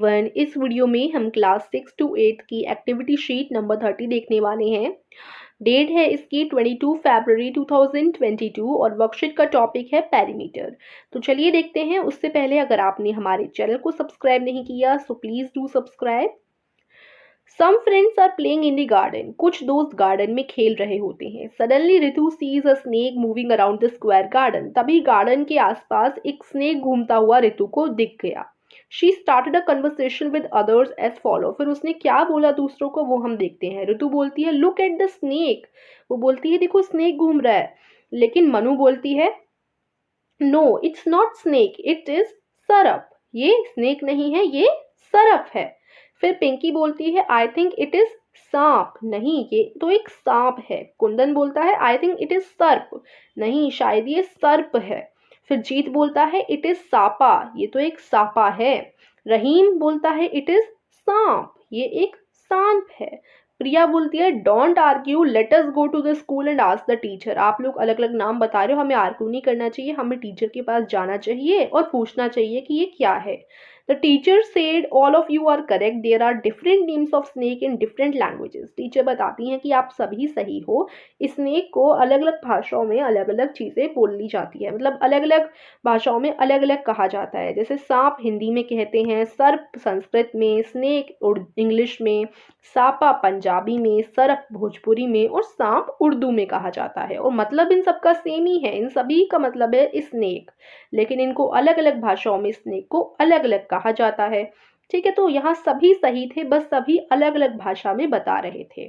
Everyone, इस video में हम क्लास 6 to 8 की एक्टिविटी शीट नंबर 30 देखने वाले हैं। डेट है इसकी 22 फरवरी 2022 और वर्कशीट का टॉपिक है पेरीमीटर। तो चलिए देखते हैं। उससे पहले अगर आपने हमारे चैनल को सब्सक्राइब नहीं किया so please do subscribe. Some friends are playing in the garden. कुछ दोस्त गार्डन में खेल रहे होते हैं। Suddenly Ritu sees a snake moving around the square garden. तभी गार्डन के आसपास एक स्नेक घूमता हुआ रितु को दिख गया। She started a conversation with others as follow. फिर उसने क्या बोला दूसरों को वो हम देखते हैं। रितु बोलती है लुक एट द स्नेक। वो बोलती है देखो स्नेक घूम रहा है। लेकिन मनु बोलती है no it's not snake it is सरप। ये स्नेक नहीं है, ये सरप है। फिर पिंकी बोलती है आई थिंक इट इज सांप। नहीं, ये तो एक सांप है। कुंदन बोलता है आई थिंक इट इज सर्प। नहीं, शायद ये सर्प है। फिर जीत बोलता है इट इज सापा। ये तो एक सापा है। रहीम बोलता है इट इज सांप। ये एक सांप है। प्रिया बोलती है don't argue let us go to the school and ask the teacher. आप लोग अलग अलग नाम बता रहे हो, हमें आर्ग्यू नहीं करना चाहिए, हमें टीचर के पास जाना चाहिए और पूछना चाहिए कि ये क्या है। The teacher said all of you are correct, there are different names of snake in different languages. Teacher बताती हैं कि आप सभी सही हो। स्नेक को अलग अलग भाषाओं में अलग अलग चीज़ें बोली जाती है, मतलब अलग अलग भाषाओं में अलग अलग कहा जाता है। जैसे सांप हिंदी में कहते हैं, सर्प संस्कृत में, स्नेक इंग्लिश में, सापा पंजाबी में, सरप भोजपुरी में और सांप उर्दू में कहा जाता है। और मतलब इन सबका सेम ही है, इन सभी का मतलब है स्नेक, लेकिन इनको अलग अलग भाषाओं में स्नेक को अलग अलग कहा जाता है। ठीक है, तो यहाँ सभी सही थे, बस सभी अलग अलग भाषा में बता रहे थे।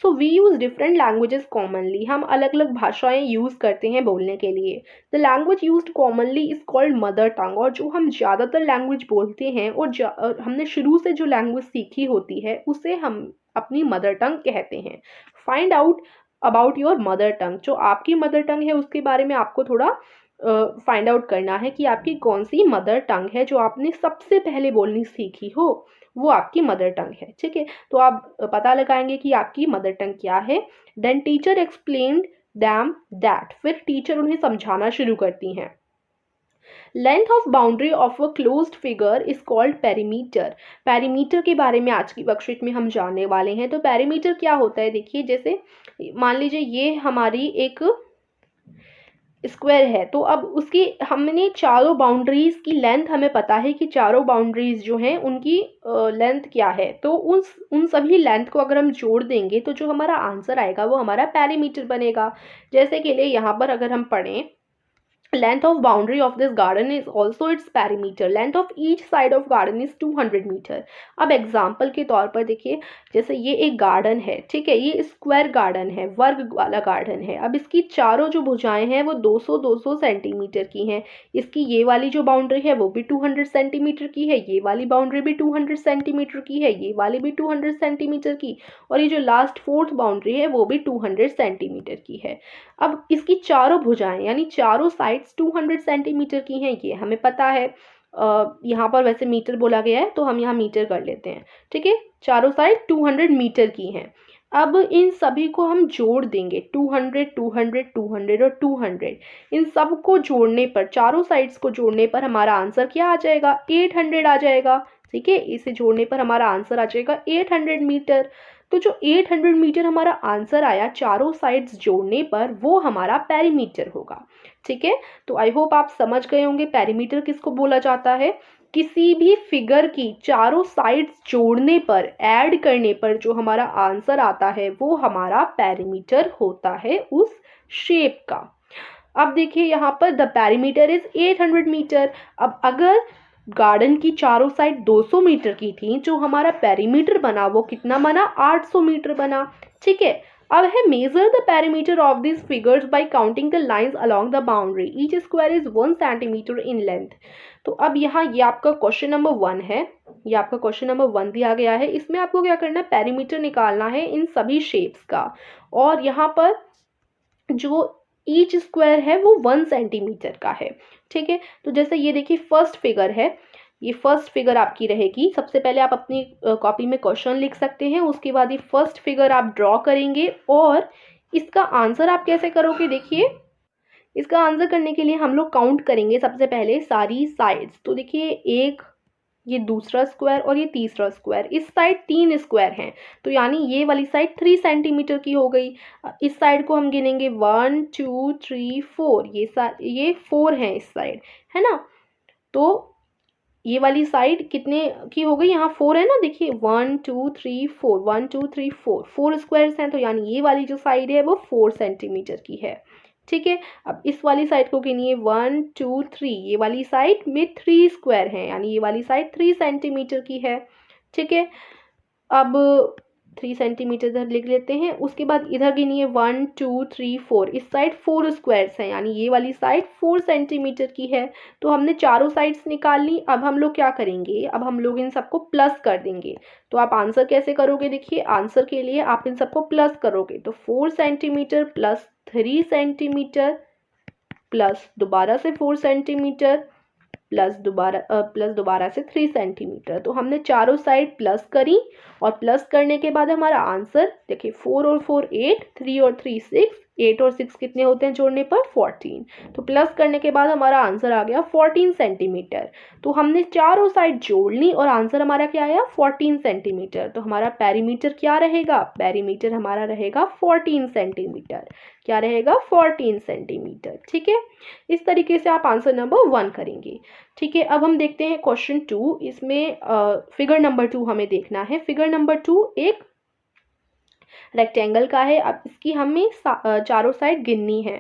So we use different languages commonly. हम अलग अलग भाषाएं यूज करते हैं बोलने के लिए। The language used commonly is called mother tongue. और जो हम ज़्यादातर लैंग्वेज बोलते हैं और हमने शुरू से जो लैंग्वेज सीखी होती है उसे हम अपनी मदर टंग कहते हैं। Find out about your mother tongue. जो आपकी मदर टंग है उसके बारे में आपको थोड़ा फाइंड आउट करना है कि आपकी कौन सी मदर टंग है जो आपने सबसे पहले बोलनी सीखी हो, वो आपकी मदर टंग है। ठीक है, तो आप पता लगाएंगे कि आपकी मदर टंग क्या है। Then teacher explained them that. फिर टीचर उन्हें समझाना शुरू करती हैं। Length of boundary of a closed figure is called perimeter. Perimeter के बारे में आज की वर्कशीट में हम जानने वाले हैं। तो पेरीमीटर क्या होता है, देखिए जैसे मान लीजिए ये हमारी एक स्क्वायर है, तो अब उसकी हमने चारों बाउंड्रीज की लेंथ हमें पता है कि चारों बाउंड्रीज जो हैं उनकी लेंथ क्या है। तो उन सभी लेंथ को अगर हम जोड़ देंगे तो जो हमारा आंसर आएगा वो हमारा पेरीमीटर बनेगा। जैसे के लिए यहाँ पर अगर हम पढ़ें length of boundary of this garden is also its perimeter. Length of each side of garden is 200 metre. अब एग्जाम्पल के तौर पर देखिए, जैसे ये एक गार्डन है, ठीक है, ये स्क्वायर गार्डन है, वर्ग वाला गार्डन है। अब इसकी चारों जो भुजाएं हैं वो 200-200 सेंटीमीटर की हैं। इसकी ये वाली जो बाउंड्री है वो भी 200 सेंटीमीटर की है, ये वाली बाउंड्री भी 200 सेंटीमीटर की है, ये वाली भी 200 सेंटीमीटर की, और ये जो लास्ट फोर्थ बाउंड्री है वो भी 200 सेंटीमीटर की है। अब इसकी चारों भुजाएं यानी चारों साइड्स 200 सेंटीमीटर की हैं, ये हमें पता है। यहाँ पर वैसे मीटर बोला गया है तो हम यहाँ मीटर कर लेते हैं। ठीक है, चारों साइड 200 मीटर की हैं। अब इन सभी को हम जोड़ देंगे, 200 200 200 और 200। इन सब को जोड़ने पर, चारों साइड्स को जोड़ने पर हमारा आंसर क्या आ जाएगा, 800 आ जाएगा। ठीक है, इसे जोड़ने पर हमारा आंसर आ जाएगा 800 मीटर। तो जो 800 मीटर हमारा आंसर आया चारों साइड्स जोड़ने पर, वो हमारा पेरीमीटर होगा। ठीक है, तो आई होप आप समझ गए होंगे पेरीमीटर किसको बोला जाता है। किसी भी फिगर की चारों साइड्स जोड़ने पर, ऐड करने पर जो हमारा आंसर आता है वो हमारा पेरीमीटर होता है उस शेप का। अब देखिए यहाँ पर द पेरीमीटर इज 800 मीटर। अब अगर गार्डन की चारों साइड 200 मीटर की थी, जो हमारा पेरीमीटर बना वो कितना बना, 800 मीटर बना। ठीक है, अब है measure the perimeter of this figures bye counting the lines along the boundary. Each square is 1 centimetre in length. तो अब यहाँ ये आपका क्वेश्चन नंबर 1 है, ये आपका क्वेश्चन नंबर 1 दिया गया है। इसमें आपको क्या करना है, पेरीमीटर निकालना है इन सभी शेप्स का। और यहाँ पर जो ईच स्क्वायर है वो 1 सेंटीमीटर का है। ठीक है, तो जैसे ये देखिए फर्स्ट फिगर है, ये फर्स्ट फिगर आपकी रहेगी। सबसे पहले आप अपनी कॉपी में क्वेश्चन लिख सकते हैं, उसके बाद ये फर्स्ट फिगर आप ड्रॉ करेंगे और इसका आंसर आप कैसे करोगे, देखिए इसका आंसर करने के लिए हम लोग काउंट करेंगे सबसे पहले सारी साइड्स। तो देखिए 1 ये दूसरा स्क्वायर और ये तीसरा स्क्वायर, इस साइड 3 स्क्वायर हैं, तो यानी ये वाली साइड 3 सेंटीमीटर की हो गई। इस साइड को हम गिनेंगे 1 2 3 4, ये 4 हैं इस साइड, है ना। तो ये वाली साइड कितने की हो गई, यहाँ 4 है ना, देखिए 1 2 3 4, 1 2 3 4, 4 स्क्वायर्स हैं, तो यानी ये वाली जो साइड है वो 4 सेंटीमीटर की है। ठीक है, अब इस वाली साइड को गिनिए 1 2 3, ये वाली साइड में 3 स्क्वायर हैं, यानी ये वाली साइड 3 सेंटीमीटर की है। ठीक है, अब 3 सेंटीमीटर इधर लिख लेते हैं। उसके बाद इधर गिनिए 1 2 3 4, इस साइड 4 स्क्वायर्स हैं, यानी ये वाली साइड 4 सेंटीमीटर की है। तो हमने चारों साइड्स निकाल ली। अब हम लोग क्या करेंगे, अब हम लोग इन सबको प्लस कर देंगे। तो आप आंसर कैसे करोगे, देखिए आंसर के लिए आप इन सबको प्लस करोगे, तो 4 सेंटीमीटर प्लस 3 सेंटीमीटर प्लस दोबारा से 4 सेंटीमीटर प्लस दोबारा से 3 सेंटीमीटर। तो हमने चारों साइड प्लस करी, और प्लस करने के बाद हमारा आंसर देखिए 4 और 4 8, 3 और 3 6, 8 और 6 कितने होते हैं जोड़ने पर 14। तो प्लस करने के बाद हमारा आंसर आ गया 14 सेंटीमीटर। तो हमने चारों साइड जोड़ ली और आंसर हमारा क्या आया 14 सेंटीमीटर। तो हमारा पेरीमीटर क्या रहेगा, पेरीमीटर हमारा रहेगा 14 सेंटीमीटर। क्या रहेगा 14 सेंटीमीटर। ठीक है, इस तरीके से आप आंसर नंबर 1 करेंगे। ठीक है, अब हम देखते हैं क्वेश्चन 2। इसमें फिगर नंबर 2 हमें देखना है। फिगर नंबर 2 एक रेक्टेंगल का है। अब इसकी हमें चारों साइड गिननी है।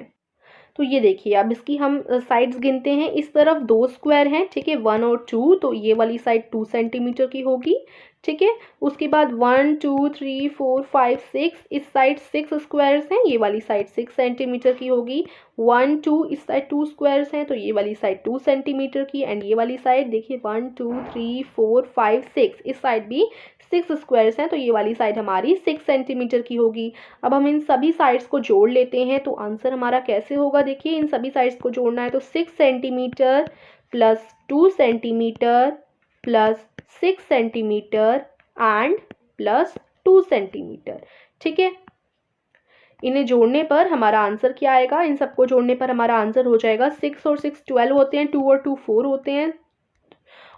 तो ये देखिए, अब इसकी हम साइड्स गिनते हैं। इस तरफ 2 स्क्वायर हैं, ठीक है, 1 और 2, तो ये वाली साइड 2 सेंटीमीटर की होगी। ठीक है, उसके बाद 1 2 3 4 5 6, इस साइड 6 स्क्वायर्स हैं, ये वाली साइड 6 सेंटीमीटर की होगी। 1 2, इस साइड 2 स्क्वायर्स हैं, तो ये वाली साइड 2 सेंटीमीटर की। एंड ये वाली साइड देखिए 1 2 3 4 5 6, इस साइड भी 6 स्क्वायर्स हैं, तो ये वाली साइड हमारी 6 सेंटीमीटर की होगी। अब हम इन सभी साइड्स को जोड़ लेते हैं, तो आंसर हमारा कैसे होगा, देखिए इन सभी साइड्स को जोड़ना है, तो 6 centimetre plus 2 centimetre plus 6 centimetre and plus 2 centimetre. ठीक है, इन्हें जोड़ने पर हमारा आंसर क्या आएगा, इन सबको जोड़ने पर हमारा आंसर हो जाएगा 6 और 6 12 होते हैं, 2 और 2 4 होते हैं,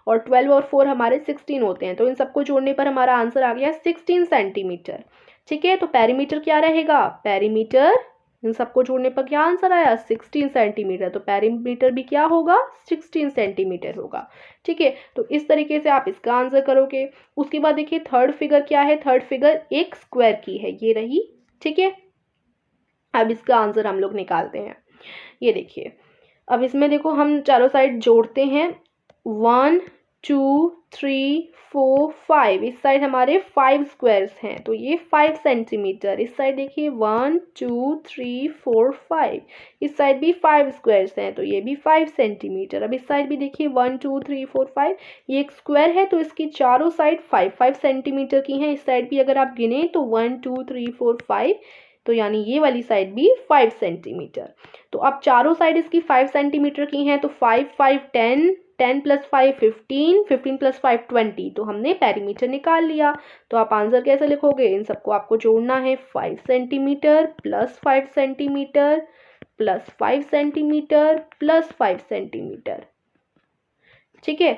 और 12 और 4 हमारे 16 होते हैं। तो इन सबको जोड़ने पर हमारा आंसर आ गया 16 सेंटीमीटर। ठीक है, तो पेरीमीटर क्या रहेगा, पेरीमीटर इन सबको जोड़ने पर क्या आंसर आया 16 सेंटीमीटर। तो पेरीमीटर भी क्या होगा 16 सेंटीमीटर होगा। ठीक है, तो इस तरीके से आप इसका आंसर करोगे। उसके बाद देखिए थर्ड फिगर क्या है, थर्ड फिगर एक स्क्वायर की है, ये रही। ठीक है, अब इसका आंसर हम लोग निकालते हैं। ये देखिए, अब इसमें देखो हम चारों साइड जोड़ते हैं, 1 2 3 4 5, इस साइड हमारे 5 स्क्वायर्स हैं, तो ये 5 सेंटीमीटर। इस साइड देखिए 1 2 3 4 5, इस साइड भी 5 स्क्वायर्स हैं, तो ये भी 5 सेंटीमीटर। अब इस साइड भी देखिए 1 2 3 4 5, ये एक स्क्वायर है, तो इसकी चारों साइड 5 5 सेंटीमीटर की हैं। इस साइड भी अगर आप गिने तो 1 2 3 4 5, तो यानी ये वाली साइड भी 5 सेंटीमीटर। तो अब चारों साइड इसकी 5 सेंटीमीटर की हैं, तो 5 5 10, 10 प्लस 5 15, 15 प्लस 5 20, तो हमने पेरीमीटर निकाल लिया। तो आप आंसर कैसे लिखोगे, इन सबको आपको जोड़ना है, 5 centimetre plus 5 centimetre plus 5 centimetre plus 5 centimetre. ठीक है,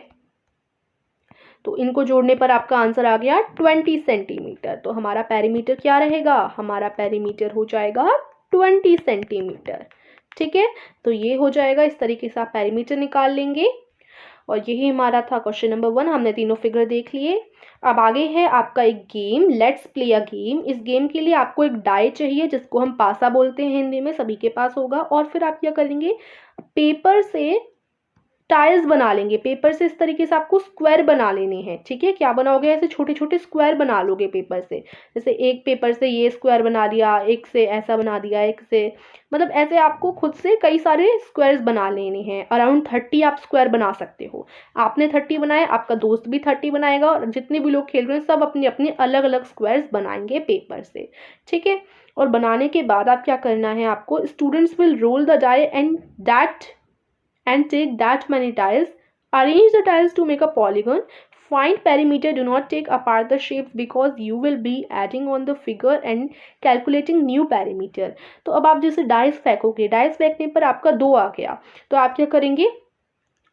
तो इनको जोड़ने पर आपका आंसर आ गया 20 सेंटीमीटर। तो हमारा पेरीमीटर क्या रहेगा, हमारा पेरीमीटर हो जाएगा 20 सेंटीमीटर। ठीक है, तो ये हो जाएगा, इस तरीके से आप पेरीमीटर निकाल लेंगे। और यही हमारा था क्वेश्चन नंबर 1। हमने तीनों फिगर देख लिए। अब आगे है आपका एक game, let's play a game. इस गेम के लिए आपको एक डाई चाहिए, जिसको हम पासा बोलते हैं हिंदी में, सभी के पास होगा। और फिर आप क्या करेंगे, पेपर से टाइल्स बना लेंगे। पेपर से इस तरीके से आपको स्क्वायर बना लेने हैं। ठीक है, क्या बनाओगे, ऐसे छोटे छोटे स्क्वायर बना लोगे पेपर से। जैसे एक पेपर से ये स्क्वायर बना दिया, एक से ऐसा बना दिया, एक से, मतलब ऐसे आपको खुद से कई सारे स्क्वायर्स बना लेने हैं। अराउंड 30 आप स्क्वायर बना सकते हो। आपने 30 बनाए, आपका दोस्त भी 30 बनाएगा, और जितने भी लोग खेल रहे हैं सब अपने अपने अलग अलग स्क्वायर्स बनाएंगे पेपर से। ठीक है, और बनाने के बाद आप क्या करना है, आपको students will roll the die and take that many tiles, arrange the tiles to make a polygon, find perimeter, do not take apart the shapes because you will be adding on the figure and calculating new perimeter। तो अब आप जैसे dice फेंकोगे, dice फेंकने पर आपका 2 आ गया, तो आप क्या करेंगे,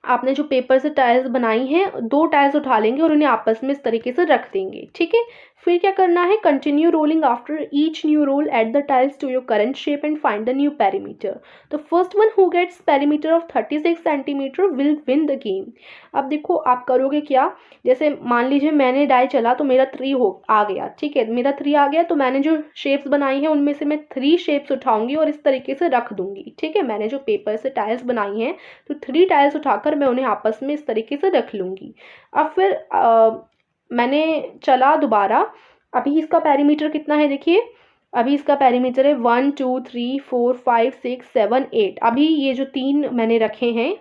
आपने जो पेपर से टाइल्स बनाई हैं, 2 टाइल्स उठा लेंगे और उन्हें आपस में इस तरीके से रख देंगे, ठीक है। फिर क्या करना है, continue rolling after each new roll at the tiles to your current shape and find the new perimeter. The first one who gets perimeter of 36 centimetre will win the game. अब देखो आप करोगे क्या, जैसे मान लीजिए मैंने डाई चला तो मेरा 3 हो आ गया, ठीक है, मेरा 3 आ गया, तो मैंने जो शेप्स बनाई हैं उनमें से मैं 3 शेप्स उठाऊंगी और इस तरीके से रख दूंगी, ठीक है। मैंने जो पेपर से टाइल्स बनाई हैं तो 3 टाइल्स उठाकर मैं उन्हें आपस में इस तरीके से रख लूँगी। अब फिर मैंने चला दोबारा, अभी इसका पेरीमीटर कितना है देखिए, अभी इसका पेरीमीटर है 1 2 3 4 5 6 7 8। अभी ये जो 3 मैंने रखे हैं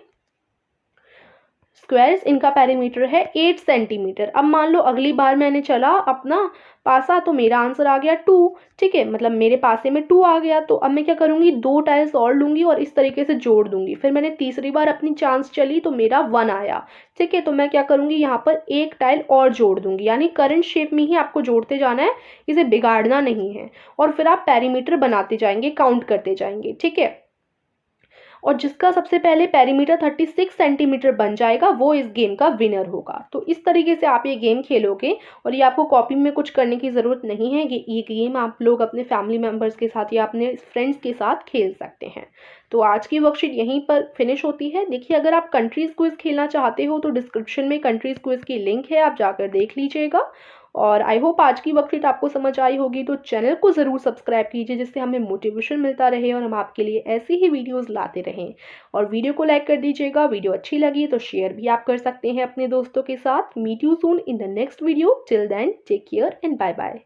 स्क्वायर्स, इनका पेरीमीटर है 8 सेंटीमीटर। अब मान लो अगली बार मैंने चला अपना पासा तो मेरा आंसर आ गया 2, ठीक है, मतलब मेरे पासे में 2 आ गया। तो अब मैं क्या करूँगी, 2 टाइल्स और लूँगी और इस तरीके से जोड़ दूँगी। फिर मैंने तीसरी बार अपनी चांस चली तो मेरा 1 आया, ठीक है। तो मैं क्या करूँगी, यहाँ पर एक टाइल और जोड़ दूँगी, यानी करंट शेप में ही आपको जोड़ते जाना है, इसे बिगाड़ना नहीं है। और फिर आप पेरीमीटर बनाते जाएंगे, काउंट करते जाएंगे, ठीक है। और जिसका सबसे पहले पेरीमीटर 36 सेंटीमीटर बन जाएगा वो इस गेम का विनर होगा। तो इस तरीके से आप ये गेम खेलोगे और ये आपको कॉपी में कुछ करने की ज़रूरत नहीं है। ये गेम आप लोग अपने फैमिली मेम्बर्स के साथ या अपने फ्रेंड्स के साथ खेल सकते हैं। तो आज की वर्कशीट यहीं पर फिनिश होती है। देखिए अगर आप कंट्रीज़ क्विज़ खेलना चाहते हो तो डिस्क्रिप्शन में कंट्रीज़ क्विज़ की लिंक है, आप जाकर देख लीजिएगा। और आई होप आज की वर्कशीट आपको समझ आई होगी। तो चैनल को ज़रूर सब्सक्राइब कीजिए जिससे हमें मोटिवेशन मिलता रहे और हम आपके लिए ऐसी ही वीडियोस लाते रहें। और वीडियो को लाइक कर दीजिएगा, वीडियो अच्छी लगी तो शेयर भी आप कर सकते हैं अपने दोस्तों के साथ। Meet you soon in the next video, till then take care and bye bye.